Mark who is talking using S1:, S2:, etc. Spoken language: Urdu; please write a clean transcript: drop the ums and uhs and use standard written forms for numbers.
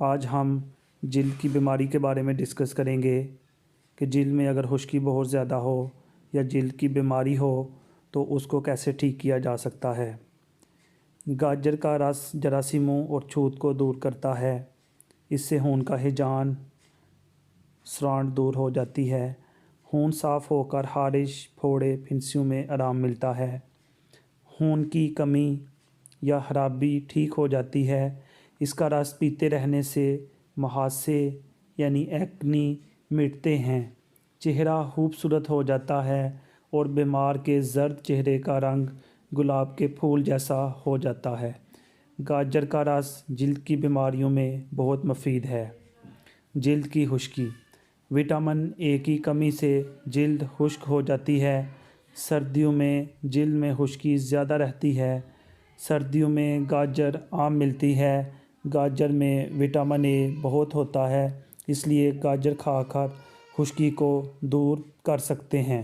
S1: آج ہم جلد کی بیماری کے بارے میں ڈسکس کریں گے کہ جلد میں اگر خشکی بہت زیادہ ہو یا جلد کی بیماری ہو تو اس کو کیسے ٹھیک کیا جا سکتا ہے۔ گاجر کا رس جراثیموں اور چھوت کو دور کرتا ہے۔ اس سے خون کا ہیجان سرانٹ دور ہو جاتی ہے۔ خون صاف ہو کر خارش پھوڑے پھنسیوں میں آرام ملتا ہے۔ خون کی کمی یا خرابی ٹھیک ہو جاتی ہے۔ اس کا رس پیتے رہنے سے مہاسے یعنی ایکنی مٹتے ہیں۔ چہرہ خوبصورت ہو جاتا ہے اور بیمار کے زرد چہرے کا رنگ گلاب کے پھول جیسا ہو جاتا ہے۔ گاجر کا رس جلد کی بیماریوں میں بہت مفید ہے۔ جلد کی خشکی، وٹامن اے کی کمی سے جلد خشک ہو جاتی ہے۔ سردیوں میں جلد میں خشکی زیادہ رہتی ہے۔ سردیوں میں گاجر عام ملتی ہے۔ گاجر میں وٹامن اے بہت ہوتا ہے، اس لیے گاجر کھا کر خشکی کو دور کر سکتے ہیں۔